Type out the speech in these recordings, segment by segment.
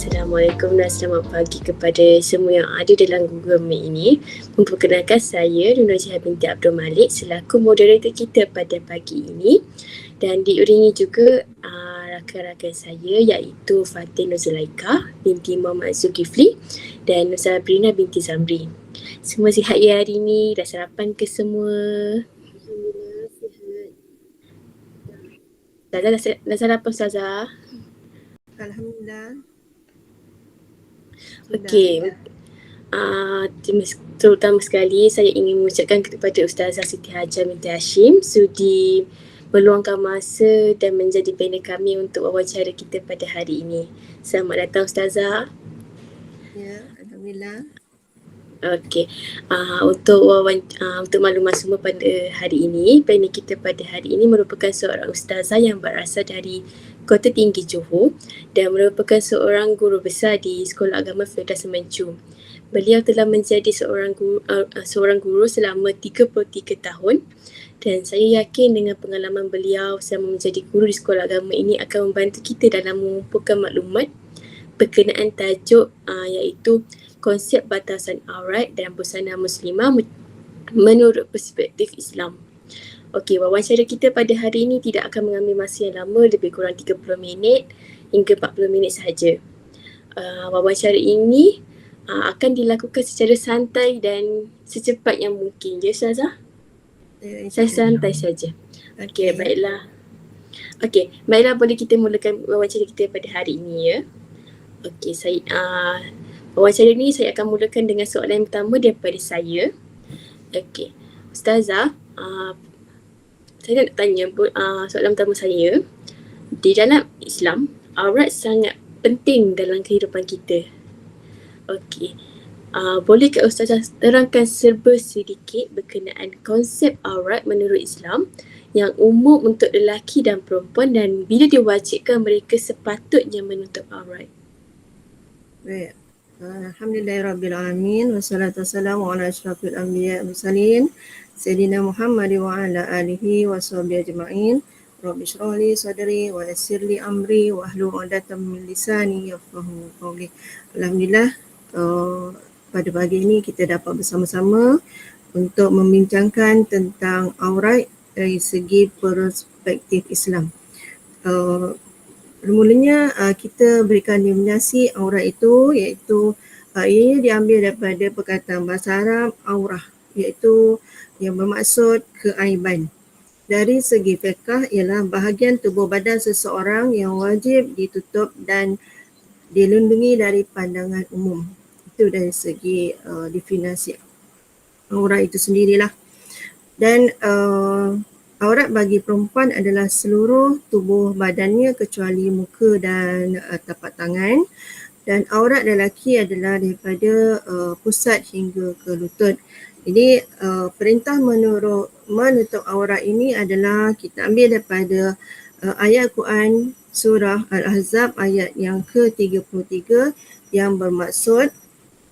Assalamualaikum dan selamat pagi kepada semua yang ada dalam Google Meet ini. Memperkenalkan saya Nur Najiha binti Abdul Malik selaku moderator kita pada pagi ini, dan diiringi juga rakan-rakan saya iaitu Fatin Nuzulaika binti Muhammad Zulkifli dan Nur Sabrina binti Zamri. Semua sihat ya hari ini? Dah sarapan ke semua? Alhamdulillah sihat. Ustazah dah sarapan Ustazah? Alhamdulillah. Okey. Terutama sekali saya ingin mengucapkan kepada Ustazah Siti Hajar binti Hashim sudi meluangkan masa dan menjadi panel kami untuk wawancara kita pada hari ini. Selamat datang Ustazah. Ya, Alhamdulillah. Okey, untuk maklumat semua pada hari ini, panel kita pada hari ini merupakan seorang ustazah yang berasal dari Kota Tinggi Johor dan merupakan seorang guru besar di Sekolah Agama Firdaus Semencu. Beliau telah menjadi seorang guru selama 33 tahun dan saya yakin dengan pengalaman beliau selama menjadi guru di sekolah agama ini akan membantu kita dalam mengumpulkan maklumat berkenaan tajuk iaitu konsep batasan aurat dan busana muslimah menurut perspektif Islam. Okey, wawancara kita pada hari ini tidak akan mengambil masa yang lama, lebih kurang 30 minit hingga 40 minit sahaja. Wawancara ini akan dilakukan secara santai dan secepat yang mungkin. Ya Ustazah? Saya santai saja. Okey, baiklah. Okey, baiklah, boleh kita mulakan wawancara kita pada hari ini ya. Okey, wawancara ini saya akan mulakan dengan soalan yang pertama daripada saya. Okey, Ustazah, saya nak tanya soalan pertama saya. Di dalam Islam, aurat sangat penting dalam kehidupan kita. Okey, bolehkah Ustazah terangkan serba sedikit berkenaan konsep aurat menurut Islam yang umum untuk lelaki dan perempuan dan bila diwajibkan mereka sepatutnya menutup aurat? Baik. Alhamdulillahirrabbilalamin. Wassalatu wassalamu ala asyrafil anbiya mursalin Sayyidina Muhammad wa ala alihi wa sahbihi ajma'in. Rabbi shrah li sadri wa yassir li amri wa hlul 'uqdatam min lisani yafqahu qawli. Alhamdulillah, pada pagi ini kita dapat bersama-sama untuk membincangkan tentang aurat dari segi perspektif Islam. Bermulanya kita berikan definisi aurat itu iaitu ianya diambil daripada perkataan bahasa Arab aurah, iaitu yang bermaksud keaiban. Dari segi fiqh ialah bahagian tubuh badan seseorang yang wajib ditutup dan dilindungi dari pandangan umum. Itu dari segi definisi aurat itu sendirilah. Dan aurat bagi perempuan adalah seluruh tubuh badannya kecuali muka dan tapak tangan, dan aurat lelaki adalah daripada pusat hingga ke lutut. Jadi perintah menutup aurat ini adalah kita ambil daripada ayat Quran surah Al-Ahzab ayat yang ke-33 yang bermaksud,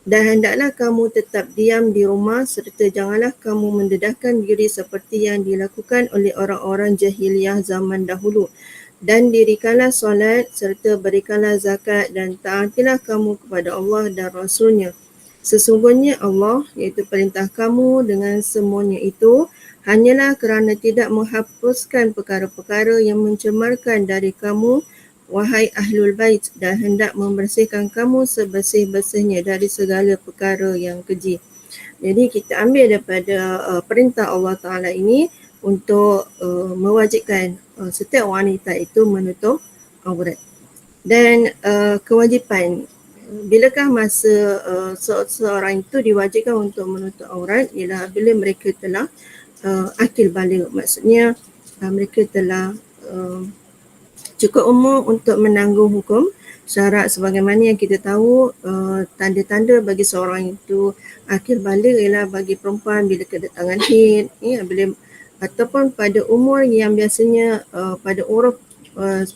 dan hendaklah kamu tetap diam di rumah serta janganlah kamu mendedahkan diri seperti yang dilakukan oleh orang-orang jahiliyah zaman dahulu. Dan dirikanlah solat serta berikanlah zakat dan taatilah kamu kepada Allah dan Rasulnya. Sesungguhnya Allah, iaitu perintah kamu dengan semuanya itu, hanyalah kerana tidak menghapuskan perkara-perkara yang mencemarkan dari kamu, wahai ahlul bait, dan hendak membersihkan kamu sebersih-bersihnya dari segala perkara yang keji. Jadi kita ambil daripada perintah Allah Ta'ala ini untuk mewajibkan setiap wanita itu menutup aurat. Dan kewajipan, bilakah masa seorang itu diwajibkan untuk menutup aurat, ialah bila mereka telah akil baligh, maksudnya mereka telah cukup umur untuk menanggung hukum syarak. Sebagaimana yang kita tahu, tanda-tanda bagi seorang itu akil baligh ialah bagi perempuan bila kedatangan haid, bila ataupun pada umur yang biasanya pada uruf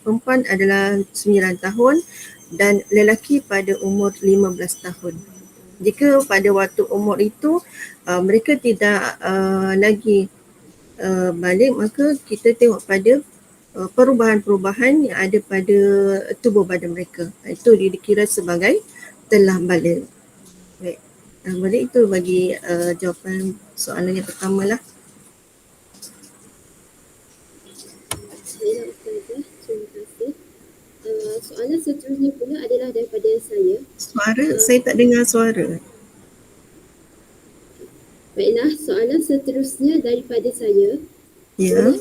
perempuan adalah 9 tahun dan lelaki pada umur 15 tahun. Jika pada waktu umur itu mereka tidak lagi balik, maka kita tengok pada perubahan-perubahan yang ada pada tubuh badan mereka. Itu dikira sebagai telah balik. Baik. Balik itu bagi jawapan soalan yang pertama lah. Baiklah Ustazah, terima kasih. Soalan seterusnya pula adalah daripada saya. Saya tak dengar suara. Baiklah, soalan seterusnya daripada saya. Ya.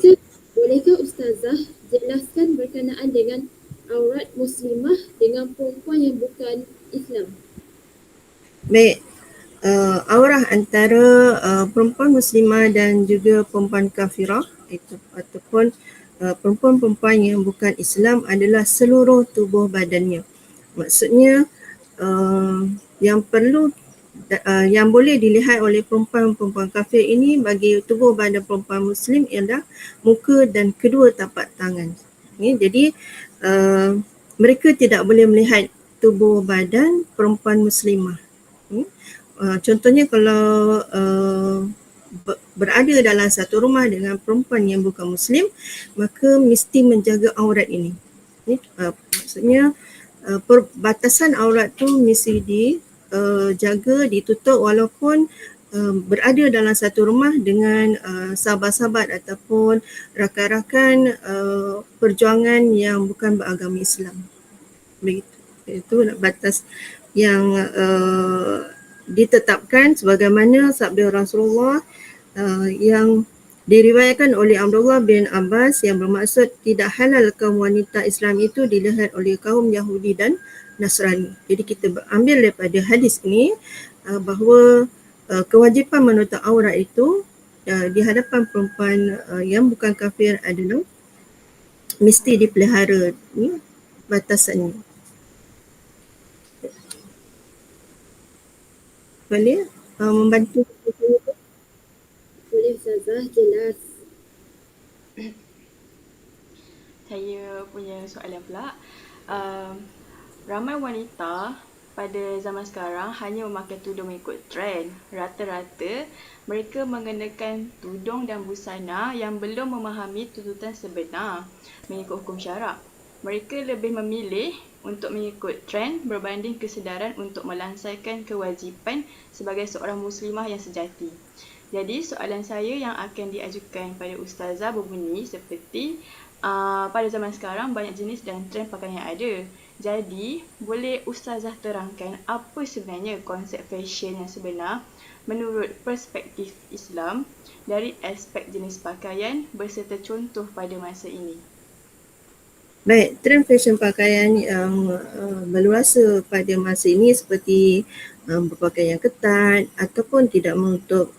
Bolehkah Ustazah jelaskan berkenaan dengan aurat muslimah dengan perempuan yang bukan Islam? Baik. Aurah antara perempuan muslimah dan juga perempuan kafirah itu ataupun perempuan-perempuan yang bukan Islam adalah seluruh tubuh badannya. Maksudnya yang perlu yang boleh dilihat oleh perempuan-perempuan kafir ini bagi tubuh badan perempuan muslim ialah muka dan kedua tapak tangan. Jadi mereka tidak boleh melihat tubuh badan perempuan muslimah. Contohnya kalau berada dalam satu rumah dengan perempuan yang bukan Muslim, maka mesti menjaga aurat ini. Maksudnya batasan aurat tu mesti dijaga, ditutup walaupun berada dalam satu rumah dengan sahabat-sahabat ataupun rakan-rakan perjuangan yang bukan beragama Islam. Begitu. Itu batas yang ditetapkan sebagaimana sabda Rasulullah yang diriwayatkan oleh Abdullah bin Abbas yang bermaksud tidak halal kaum wanita Islam itu dilihat oleh kaum Yahudi dan Nasrani. Jadi kita ambil daripada hadis ini bahawa kewajipan menutup aurat itu di hadapan perempuan yang bukan kafir adalah mesti dipelihara batasannya. Boleh membantu? Boleh Ustazah, jelas. Saya punya soalan pula. Ramai wanita pada zaman sekarang hanya memakai tudung mengikut trend. Rata-rata mereka mengenakan tudung dan busana yang belum memahami tuntutan sebenar mengikut hukum syarak. Mereka lebih memilih untuk mengikut trend berbanding kesedaran untuk melansaikan kewajipan sebagai seorang muslimah yang sejati. Jadi soalan saya yang akan diajukan pada Ustazah berbunyi seperti pada zaman sekarang banyak jenis dan trend pakaian yang ada. Jadi boleh Ustazah terangkan apa sebenarnya konsep fashion yang sebenar menurut perspektif Islam dari aspek jenis pakaian berserta contoh pada masa ini. Baik, trend fashion pakaian yang berluasa pada masa ini seperti berpakaian yang ketat ataupun tidak menutup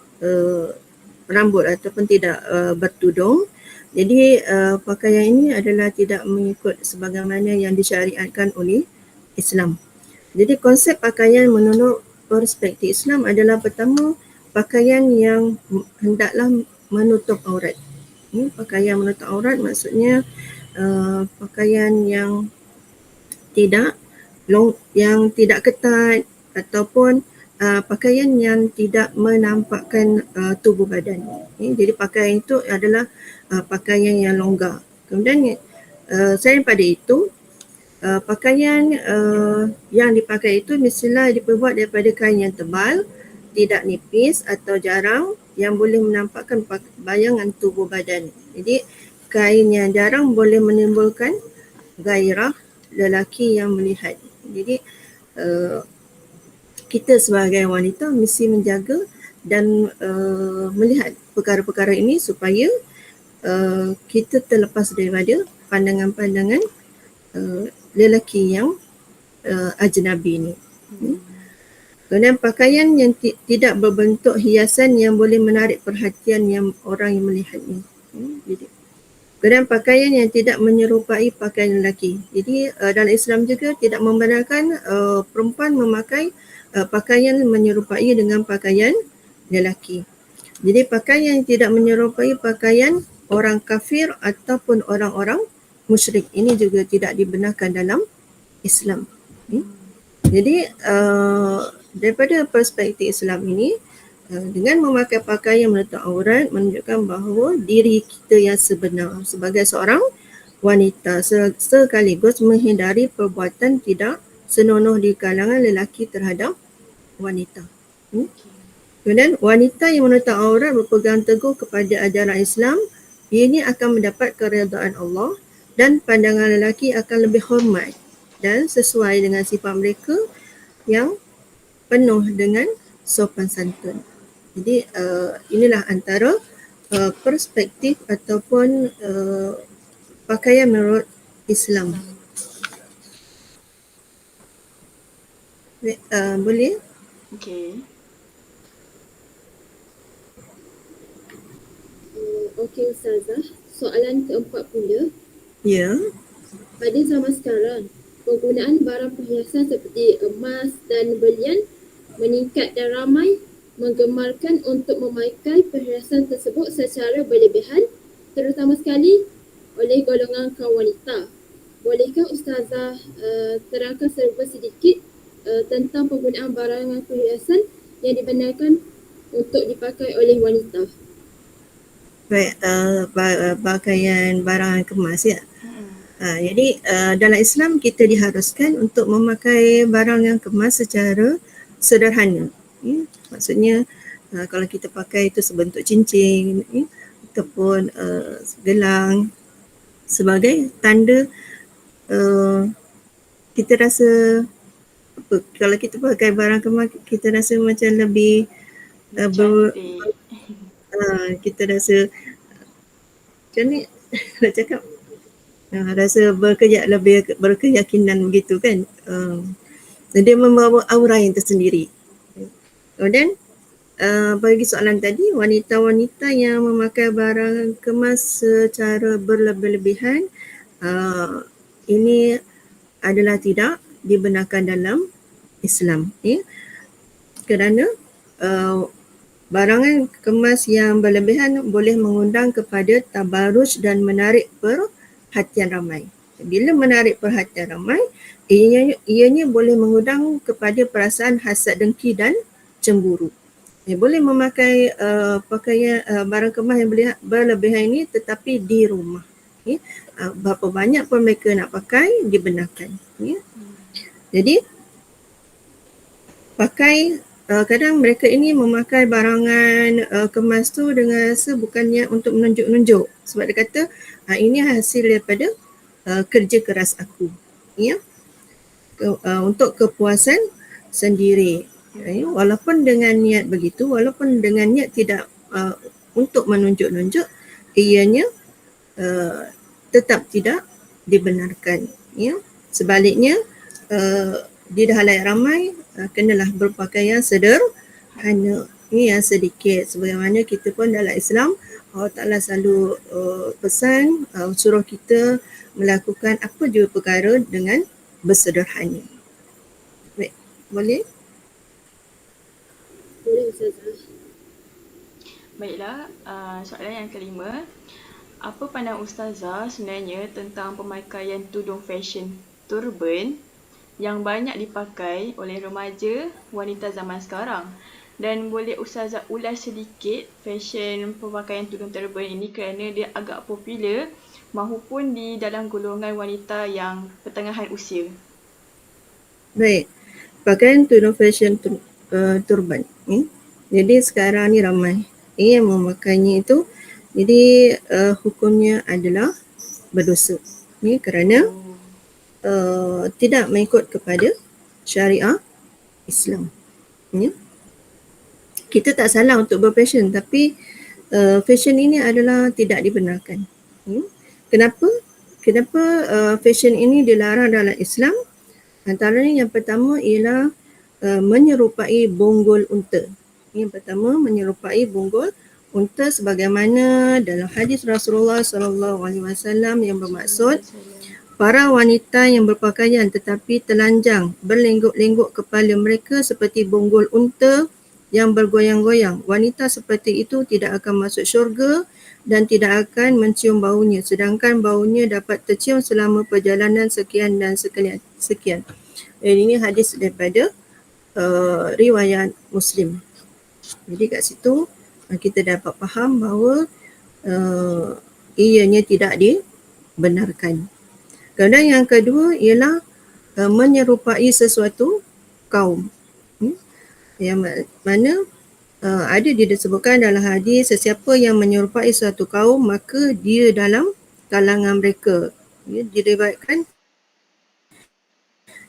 rambut ataupun tidak bertudung. Jadi pakaian ini adalah tidak mengikut sebagaimana yang disyariatkan oleh Islam. Jadi konsep pakaian menurut perspektif Islam adalah pertama, pakaian yang hendaklah menutup aurat. Pakaian menutup aurat maksudnya pakaian yang tidak ketat ataupun pakaian yang tidak menampakkan tubuh badan. Jadi pakaian itu adalah pakaian yang longgar. Kemudian selain pada itu, pakaian yang dipakai itu mestilah diperbuat daripada kain yang tebal, tidak nipis atau jarang yang boleh menampakkan bayangan tubuh badan. Jadi kain yang jarang boleh menimbulkan gairah lelaki yang melihat. Jadi kita sebagai wanita mesti menjaga dan melihat perkara-perkara ini supaya kita terlepas daripada pandangan-pandangan lelaki yang ajnabi ini. Kemudian pakaian yang tidak berbentuk hiasan yang boleh menarik perhatian yang orang yang melihatnya. Kemudian pakaian yang tidak menyerupai pakaian lelaki. Jadi dalam Islam juga tidak membenarkan perempuan memakai pakaian menyerupai dengan pakaian lelaki. Jadi pakaian yang tidak menyerupai pakaian orang kafir ataupun orang-orang musyrik ini juga tidak dibenarkan dalam Islam. Jadi daripada perspektif Islam ini, dengan memakai pakaian menutup aurat menunjukkan bahawa diri kita yang sebenar sebagai seorang wanita sekaligus menghindari perbuatan tidak senonoh di kalangan lelaki terhadap wanita. Kemudian wanita yang menutup aurat berpegang teguh kepada ajaran Islam, ini akan mendapat keredaan Allah dan pandangan lelaki akan lebih hormat dan sesuai dengan sifat mereka yang penuh dengan sopan santun. Jadi inilah antara perspektif ataupun pakaian menurut Islam. Boleh? Okey. Okey Ustazah, soalan keempat pula. Ya. Pada zaman sekarang, penggunaan barang perhiasan seperti emas dan belian meningkat dan ramai menggemarkan untuk memakai perhiasan tersebut secara berlebihan, terutama sekali oleh golongan kaum wanita. Bolehkah Ustazah terangkan serba sedikit tentang penggunaan barang perhiasan yang dibenarkan untuk dipakai oleh wanita? Baik, pakaian barang kemas ya. Jadi dalam Islam kita diharuskan untuk memakai barang yang kemas secara sederhana. Maksudnya kalau kita pakai itu sebentuk cincin ataupun gelang sebagai tanda kita rasa apa, kalau kita pakai barang kemas kita rasa macam lebih Cantik. kita rasa macam ni nak cakap rasa lebih berkeyakinan begitu kan. Dia membawa aura yang tersendiri. Kemudian bagi soalan tadi, wanita-wanita yang memakai barang kemas secara berlebihan ini adalah tidak dibenarkan dalam Islam. Kerana barangan kemas yang berlebihan boleh mengundang kepada tabaruj dan menarik perhatian ramai. Bila menarik perhatian ramai, ianya boleh mengundang kepada perasaan hasad, dengki dan cemburu. Boleh memakai pakaian barang kemas yang berlebihan ini tetapi di rumah. Berapa banyak pun mereka nak pakai dibenarkan. Jadi pakai kadang mereka ini memakai barangan kemas tu dengan rasa bukannya untuk menunjuk-nunjuk, sebab dia kata ini hasil daripada kerja keras aku, untuk kepuasan sendiri. Walaupun dengan niat begitu, walaupun dengan niat tidak untuk menunjuk-nunjuk, ianya tetap tidak dibenarkan. Sebaliknya di halayak ramai kenalah berpakaian sederhana, yang sedikit, sebagaimana kita pun dalam Islam Allah Ta'ala selalu pesan suruh kita melakukan apa jua perkara dengan bersederhana. Baik, boleh? Boleh Ustazah. Baiklah, soalan yang kelima. Apa pandangan Ustazah sebenarnya tentang pemakaian tudung fashion turban yang banyak dipakai oleh remaja wanita zaman sekarang? Dan boleh Ustazah ulas sedikit fashion pemakaian tudung turban ini kerana dia agak popular mahupun di dalam golongan wanita yang pertengahan usia. Baik, pakaian tudung fashion turban. Jadi sekarang ni ramai yang memakainya itu. Jadi hukumnya adalah berdosa. Kerana tidak mengikut kepada syariah Islam. Kita tak salah untuk berfashion, tapi fashion ini adalah tidak dibenarkan. Kenapa? Kenapa fashion ini dilarang dalam Islam? Antaranya yang pertama ialah menyerupai bonggol unta. Yang pertama menyerupai bonggol unta sebagaimana dalam hadis Rasulullah SAW yang bermaksud para wanita yang berpakaian tetapi telanjang berlengguk-lengguk kepala mereka seperti bonggol unta yang bergoyang-goyang. Wanita seperti itu tidak akan masuk syurga dan tidak akan mencium baunya, sedangkan baunya dapat tercium selama perjalanan sekian dan sekian. Ini hadis daripada riwayat Muslim. Jadi kat situ kita dapat faham bahawa ianya tidak benarkan. Kemudian yang kedua ialah menyerupai sesuatu kaum. Yang mana ada disebutkan dalam hadis, sesiapa yang menyerupai suatu kaum maka dia dalam kalangan mereka. Diriwayatkan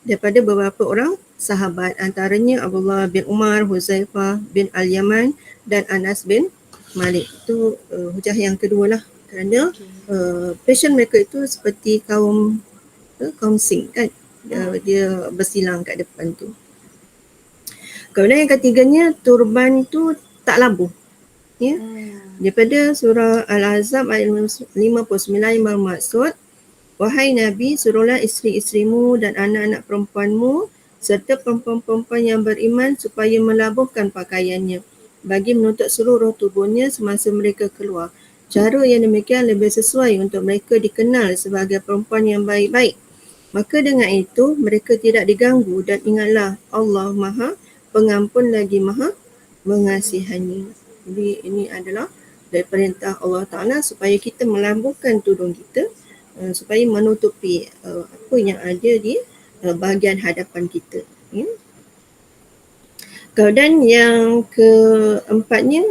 daripada beberapa orang sahabat, antaranya Abdullah bin Umar, Huzaifah bin Al-Yaman dan Anas bin Malik. Itu hujah yang kedua lah, kerana passion mereka itu seperti kaum Sing kan, dia bersilang kat depan tu. Kemudian yang ketiganya, turban tu tak labuh. Ya. Daripada surah Al-Ahzab ayat 59 yang bermaksud, wahai Nabi, suruhlah isteri-isterimu dan anak-anak perempuanmu serta perempuan-perempuan yang beriman supaya melabuhkan pakaiannya bagi menutup seluruh tubuhnya semasa mereka keluar. Cara yang demikian lebih sesuai untuk mereka dikenal sebagai perempuan yang baik-baik. Maka dengan itu mereka tidak diganggu, dan ingatlah Allah Maha Pengampun lagi Maha Mengasihani. Jadi ini adalah dari perintah Allah Ta'ala supaya kita melambungkan tudung kita supaya menutupi apa yang ada di bahagian hadapan kita. Ya. Kemudian yang keempatnya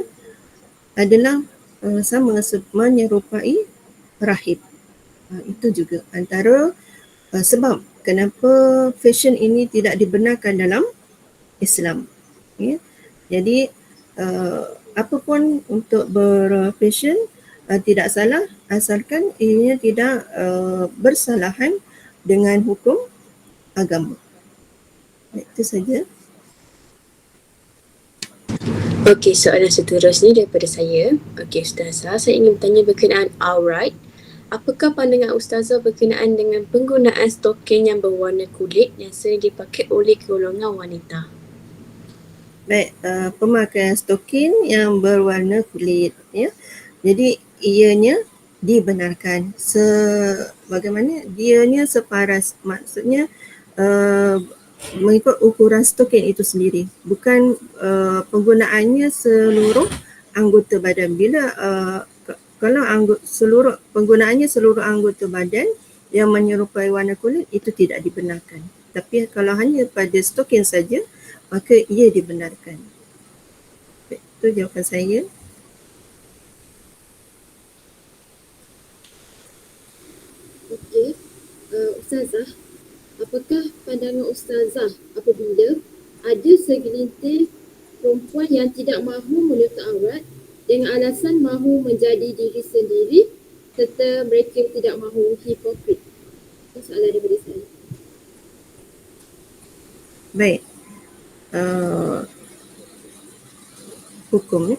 adalah sama menyerupai rahib. Itu juga antara sebab kenapa fashion ini tidak dibenarkan dalam Islam. Ya. Jadi apapun untuk berfashion tidak salah asalkan ianya tidak bersalahan dengan hukum agama. Itu saja. Okey, soalan seterusnya daripada saya. Okey, Ustazah, saya ingin bertanya berkenaan aurat. Apakah pandangan Ustazah berkenaan dengan penggunaan stokin yang berwarna kulit yang sering dipakai oleh golongan wanita? Baik, pemakaian stokin yang berwarna kulit, ya. Jadi ianya dibenarkan sebagaimana dianya separas, maksudnya mengikut ukuran stokin itu sendiri, bukan penggunaannya seluruh anggota badan. Bila kalau penggunaannya seluruh anggota badan yang menyerupai warna kulit, itu tidak dibenarkan. Tapi kalau hanya pada stokin saja, maka ia dibenarkan. Itu jawapan saya. Okey, Ustazah, apakah pandangan Ustazah apabila ada segelintir perempuan yang tidak mahu menutup aurat dengan alasan mahu menjadi diri sendiri serta mereka tidak mahu hipokrit? Itu soalan daripada saya. Baik. Hukum,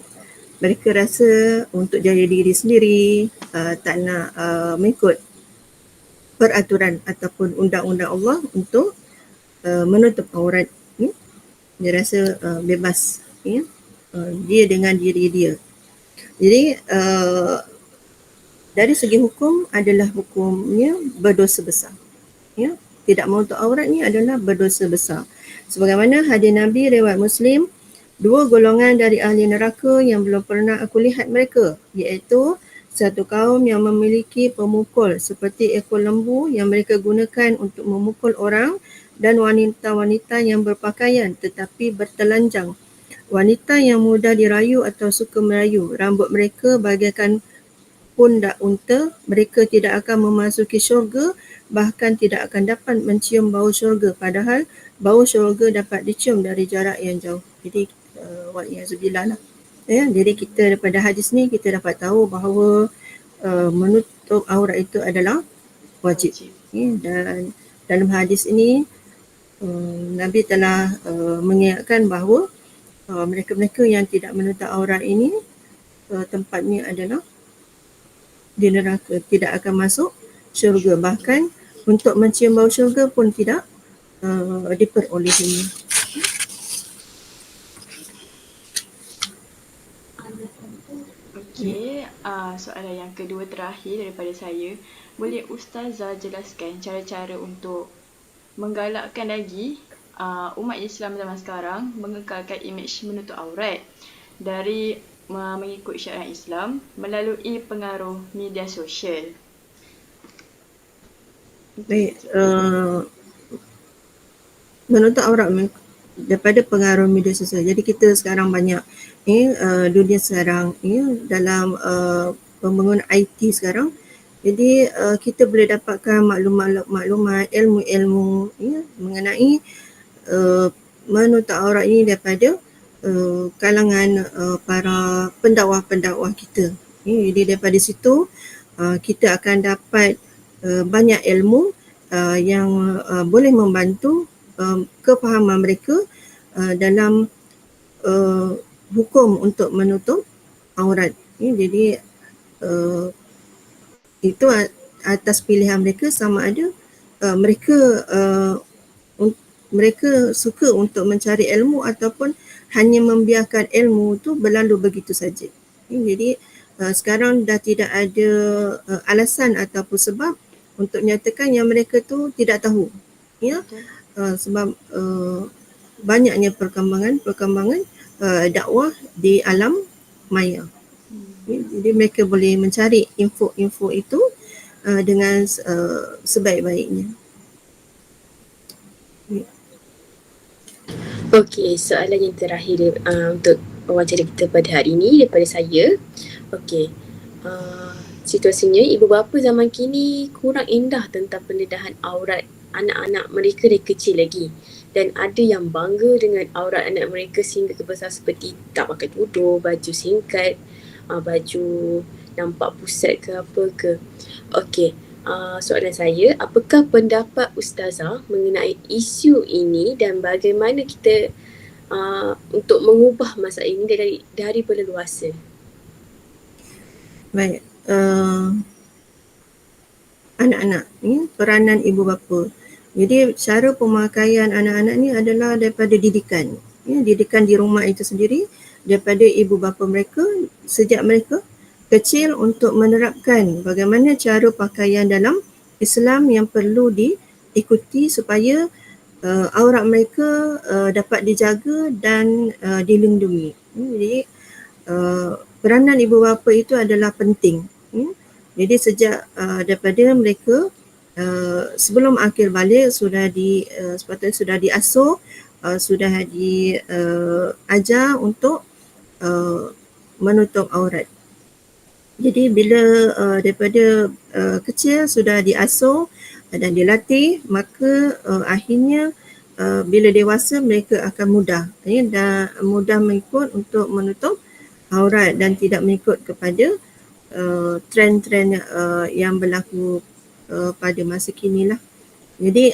mereka rasa untuk jadi diri sendiri, tak nak mengikut peraturan ataupun undang-undang Allah untuk menutup aurat. Dia rasa bebas, ya. Dia dengan diri dia. Jadi dari segi hukum adalah hukumnya berdosa besar, ya. Tidak menutup aurat ni adalah berdosa besar. Sebagaimana hadis Nabi riwayat Muslim, 2 golongan dari ahli neraka yang belum pernah aku lihat mereka, iaitu satu kaum yang memiliki pemukul seperti ekor lembu yang mereka gunakan untuk memukul orang, dan wanita-wanita yang berpakaian tetapi bertelanjang. Wanita yang mudah dirayu atau suka merayu, rambut mereka bagaikan pundak unta, mereka tidak akan memasuki syurga, bahkan tidak akan dapat mencium bau syurga, padahal bau syurga dapat dicium dari jarak yang jauh. Jadi wa'iyyazubillah lah. Ya, jadi kita daripada hadis ni kita dapat tahu bahawa menutup aurat itu adalah wajib. Ya, dan dalam hadis ini Nabi telah mengingatkan bahawa mereka-mereka yang tidak menutup aurat ini tempatnya adalah di neraka, tidak akan masuk syurga, bahkan untuk mencium bau syurga pun tidak diperolehinya. Okey, soalan yang kedua terakhir daripada saya. Boleh Ustazah jelaskan cara-cara untuk menggalakkan lagi umat Islam zaman sekarang mengekalkan imej menutup aurat dari mengikut syariat Islam melalui pengaruh media sosial? Baik, menutup aurat daripada pengaruh media sosial. Jadi kita sekarang banyak dunia sekarang dalam pembangunan IT sekarang. Jadi kita boleh dapatkan maklumat, ilmu-ilmu mengenai menutup aurat ini daripada kalangan para pendakwah-pendakwah kita. Jadi daripada situ kita akan dapat banyak ilmu yang boleh membantu kefahaman mereka dalam hukum untuk menutup aurat. Jadi itu atas pilihan mereka, sama ada mereka suka untuk mencari ilmu ataupun hanya membiarkan ilmu tu berlalu begitu saja. Jadi sekarang dah tidak ada alasan ataupun sebab untuk menyatakan yang mereka tu tidak tahu. Sebab banyaknya perkembangan dakwah di alam maya. Jadi mereka boleh mencari info-info itu dengan sebaik-baiknya. Okey, soalan yang terakhir untuk wawancara kita pada hari ini daripada saya. Okey, situasinya ibu bapa zaman kini kurang indah tentang pendedahan aurat anak-anak mereka dari kecil lagi, dan ada yang bangga dengan aurat anak mereka sehingga kebesar seperti tak pakai tudung, baju singkat, baju nampak pusat ke apa ke. Okey, soalan saya, apakah pendapat Ustazah mengenai isu ini dan bagaimana kita untuk mengubah masalah ini dari berleluasa? Baik, anak-anak ni peranan ibu bapa. Jadi cara pemakaian anak-anak ni adalah daripada didikan. Didikan di rumah itu sendiri daripada ibu bapa mereka sejak mereka kecil untuk menerapkan bagaimana cara pakaian dalam Islam yang perlu diikuti supaya aurat mereka dapat dijaga dan dilindungi. Jadi peranan ibu bapa itu adalah penting. Jadi sejak daripada mereka sebelum akhir balik sepatutnya sudah diasuh, sudah diajar untuk menutup aurat. Jadi bila daripada kecil sudah diasuh dan dilatih, maka akhirnya bila dewasa mereka akan mudah mengikut untuk menutup aurat dan tidak mengikut kepada trend-trend yang berlaku pada masa kini lah. Jadi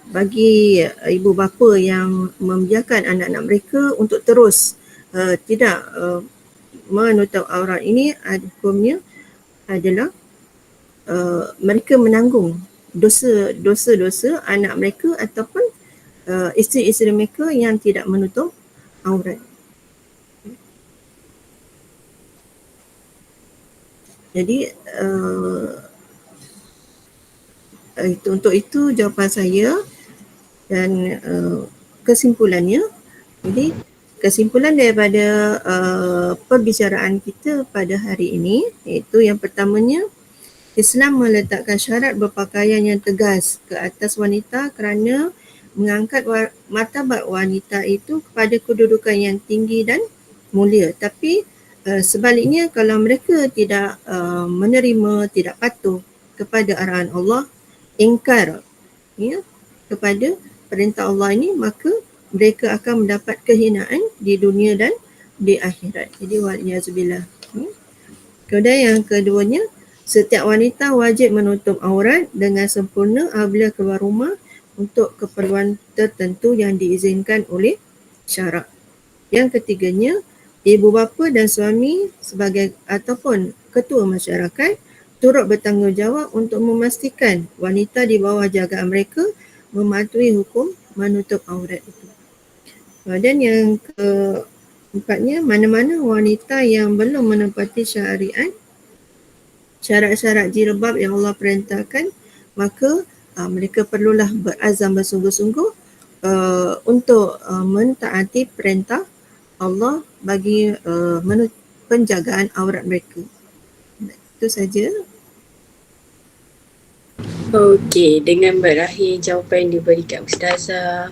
bagi ibu bapa yang membiarkan anak-anak mereka untuk terus tidak menutup aurat ini, hukumnya adalah mereka menanggung dosa-dosa anak mereka ataupun isteri-isteri mereka yang tidak menutup aurat. Jadi untuk itu jawapan saya dan kesimpulannya. Jadi kesimpulan daripada perbicaraan kita pada hari ini iaitu yang pertamanya, Islam meletakkan syarat berpakaian yang tegas ke atas wanita kerana mengangkat martabat wanita itu kepada kedudukan yang tinggi dan mulia. Tapi sebaliknya, kalau mereka tidak menerima, tidak patuh kepada arahan Allah, ingkar kepada perintah Allah ini, maka mereka akan mendapat kehinaan di dunia dan di akhirat. Jadi wa'alaikumsalam. Kemudian yang keduanya, setiap wanita wajib menutup aurat dengan sempurna apabila keluar rumah untuk keperluan tertentu yang diizinkan oleh syarak. Yang ketiganya, ibu bapa dan suami sebagai ataupun ketua masyarakat turut bertanggungjawab untuk memastikan wanita di bawah jagaan mereka mematuhi hukum menutup aurat itu. Dan yang keempatnya, mana-mana wanita yang belum menepati syarat-syarat jilbab yang Allah perintahkan, maka mereka perlulah berazam bersungguh-sungguh untuk mentaati perintah Allah bagi penjagaan aurat mereka. Itu saja. Okey, dengan berakhir jawapan yang diberikan Ustazah,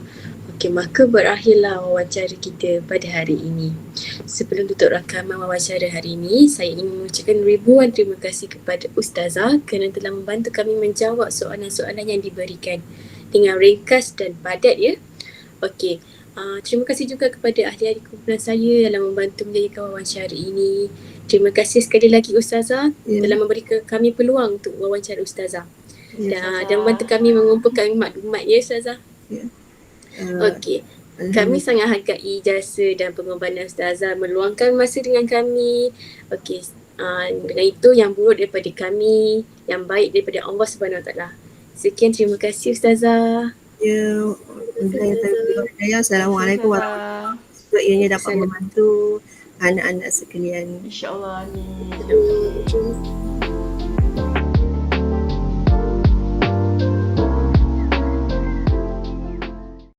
maka berakhirlah wawancara kita pada hari ini. Sebelum tutup rakaman wawancara hari ini, saya ingin mengucapkan ribuan terima kasih kepada Ustazah kerana telah membantu kami menjawab soalan-soalan yang diberikan dengan ringkas dan padat ya. Okey, terima kasih juga kepada ahli-ahli kumpulan saya dalam membantu menjadikan wawancara ini. Terima kasih sekali lagi Ustazah telah memberi kami peluang untuk wawancara Ustazah. Dan membantu kami mengumpulkan maklumat ya Ustazah. Okey. Kami sangat hargai jasa dan pengorbanan Ustazah meluangkan masa dengan kami. Okey. Dengan itu yang buruk daripada kami, yang baik daripada Allah Subhanahu Wa Taala. Sekian, terima kasih Ustazah. Ya, Assalamualaikum warahmatullahi wabarakatuh. Ianya dapat membantu anak-anak sekalian. InsyaAllah. Amin.